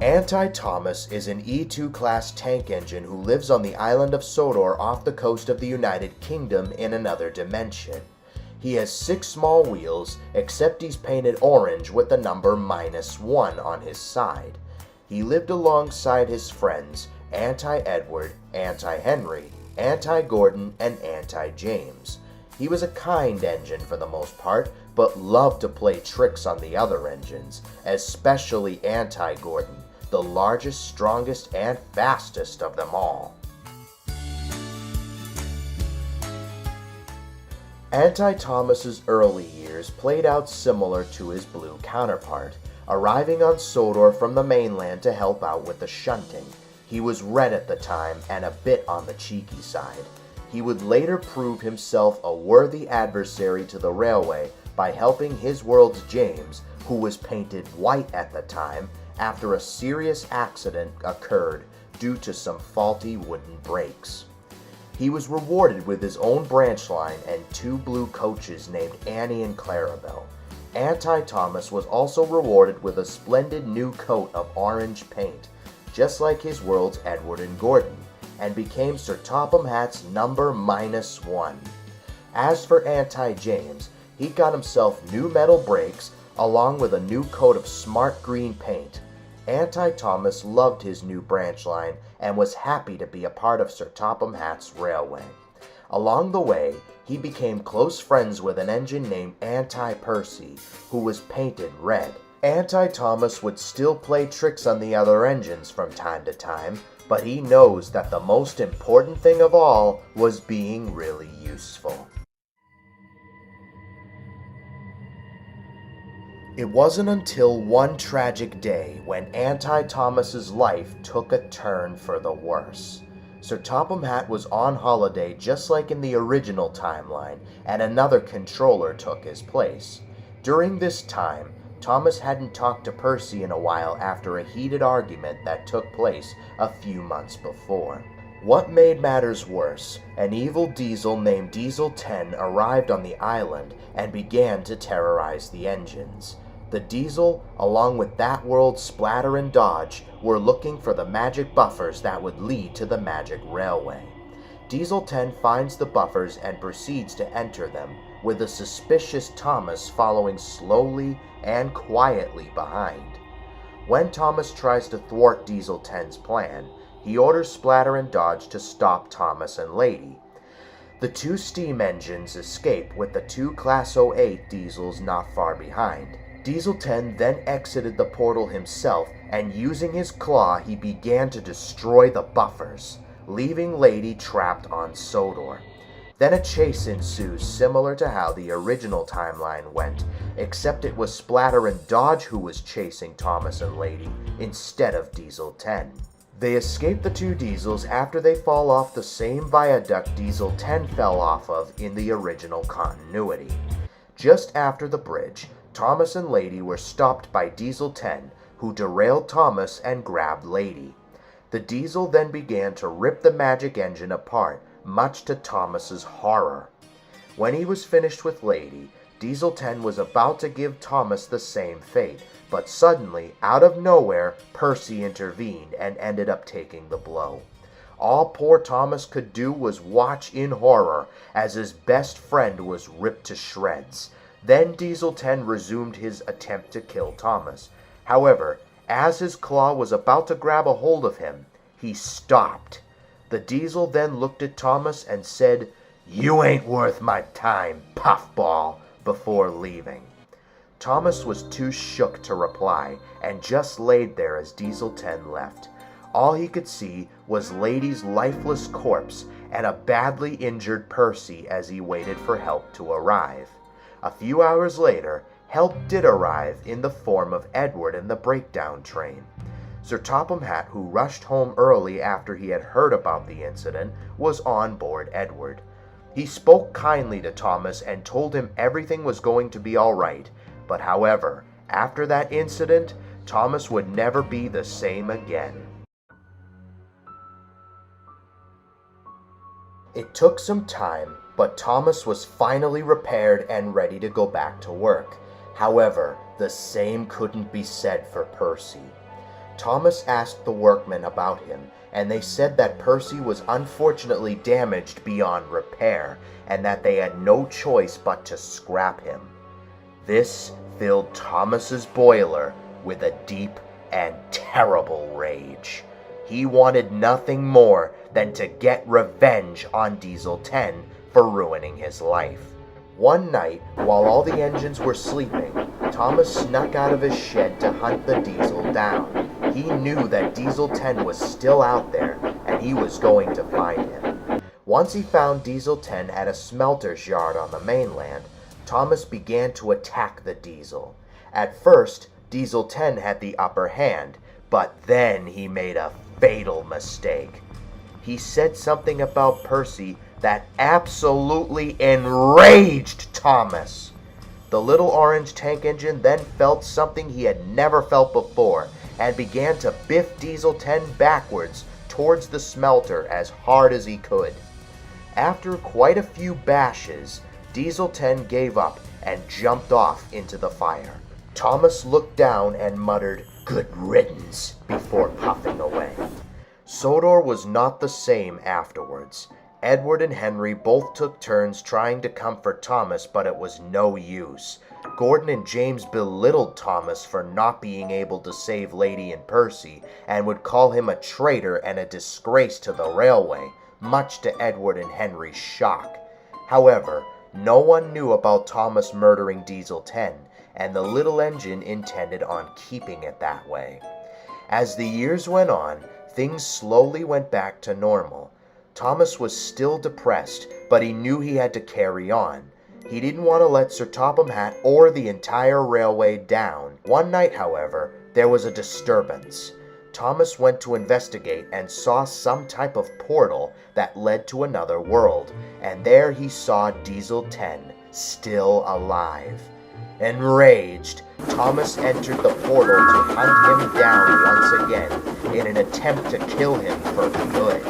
Anti-Thomas is an E2 class tank engine who lives on the island of Sodor off the coast of the United Kingdom in another dimension. He has 6 small wheels, except he's painted orange with the number -1 on his side. He lived alongside his friends Anti-Edward, Anti-Henry, Anti-Gordon, and Anti-James. He was a kind engine for the most part, but loved to play tricks on the other engines, especially Anti-Gordon, the largest, strongest, and fastest of them all. Anti-Thomas's early years played out similar to his blue counterpart, arriving on Sodor from the mainland to help out with the shunting. He was red at the time and a bit on the cheeky side. He would later prove himself a worthy adversary to the railway by helping his world's James, who was painted white at the time, after a serious accident occurred due to some faulty wooden brakes. He was rewarded with his own branch line and 2 blue coaches named Annie and Clarabelle. Anti-Thomas was also rewarded with a splendid new coat of orange paint, just like his world's Edward and Gordon, and became Sir Topham Hatt's number -1. As for Anti-James, he got himself new metal brakes along with a new coat of smart green paint. Anti-Thomas loved his new branch line and was happy to be a part of Sir Topham Hatt's railway. Along the way, he became close friends with an engine named Anti-Percy, who was painted red. Anti-Thomas would still play tricks on the other engines from time to time, but he knows that the most important thing of all was being really useful. It wasn't until one tragic day when Anti-Thomas's life took a turn for the worse. Sir Topham Hatt was on holiday just like in the original timeline, and another controller took his place. During this time, Thomas hadn't talked to Percy in a while after a heated argument that took place a few months before. What made matters worse, an evil diesel named Diesel 10 arrived on the island and began to terrorize the engines. The diesel, along with that world's Splatter and Dodge, were looking for the magic buffers that would lead to the magic railway. Diesel 10 finds the buffers and proceeds to enter them, with a suspicious Thomas following slowly and quietly behind. When Thomas tries to thwart Diesel 10's plan, he orders Splatter and Dodge to stop Thomas and Lady. The 2 steam engines escape with the 2 Class 08 diesels not far behind. Diesel 10 then exited the portal himself, and using his claw he began to destroy the buffers, leaving Lady trapped on Sodor. Then a chase ensues similar to how the original timeline went, except it was Splatter and Dodge who was chasing Thomas and Lady instead of Diesel 10. They escape the 2 diesels after they fall off the same viaduct Diesel 10 fell off of in the original continuity. Just after the bridge, Thomas and Lady were stopped by Diesel 10, who derailed Thomas and grabbed Lady. The diesel then began to rip the magic engine apart, much to Thomas's horror. When he was finished with Lady, Diesel 10 was about to give Thomas the same fate, but suddenly, out of nowhere, Percy intervened and ended up taking the blow. All poor Thomas could do was watch in horror as his best friend was ripped to shreds. Then Diesel 10 resumed his attempt to kill Thomas. However, as his claw was about to grab a hold of him, he stopped. The diesel then looked at Thomas and said, "You ain't worth my time, puffball," before leaving. Thomas was too shook to reply and just laid there as Diesel 10 left. All he could see was Lady's lifeless corpse and a badly injured Percy as he waited for help to arrive. A few hours later, help did arrive in the form of Edward and the breakdown train. Sir Topham Hatt, who rushed home early after he had heard about the incident, was on board Edward. He spoke kindly to Thomas and told him everything was going to be all right, but however, after that incident, Thomas would never be the same again. It took some time, but Thomas was finally repaired and ready to go back to work. However, the same couldn't be said for Percy. Thomas asked the workmen about him, and they said that Percy was unfortunately damaged beyond repair, and that they had no choice but to scrap him. This filled Thomas's boiler with a deep and terrible rage. He wanted nothing more than to get revenge on Diesel 10 for ruining his life. One night, while all the engines were sleeping, Thomas snuck out of his shed to hunt the Diesel down. He knew that Diesel 10 was still out there, and he was going to find him. Once he found Diesel 10 at a smelter's yard on the mainland, Thomas began to attack the Diesel. At first, Diesel 10 had the upper hand, but then he made a fatal mistake. He said something about Percy that absolutely enraged Thomas. The little orange tank engine then felt something he had never felt before and began to biff Diesel 10 backwards towards the smelter as hard as he could. After quite a few bashes, Diesel 10 gave up and jumped off into the fire. Thomas looked down and muttered, "Good riddance," before puffing away. Sodor was not the same afterwards. Edward and Henry both took turns trying to comfort Thomas, but it was no use. Gordon and James belittled Thomas for not being able to save Lady and Percy, and would call him a traitor and a disgrace to the railway, much to Edward and Henry's shock. However, no one knew about Thomas murdering Diesel 10, and the little engine intended on keeping it that way. As the years went on, things slowly went back to normal. Thomas was still depressed, but he knew he had to carry on. He didn't want to let Sir Topham Hatt or the entire railway down. One night, however, there was a disturbance. Thomas went to investigate and saw some type of portal that led to another world, and there he saw Diesel 10, still alive. Enraged, Thomas entered the portal to hunt him down once again in an attempt to kill him for good.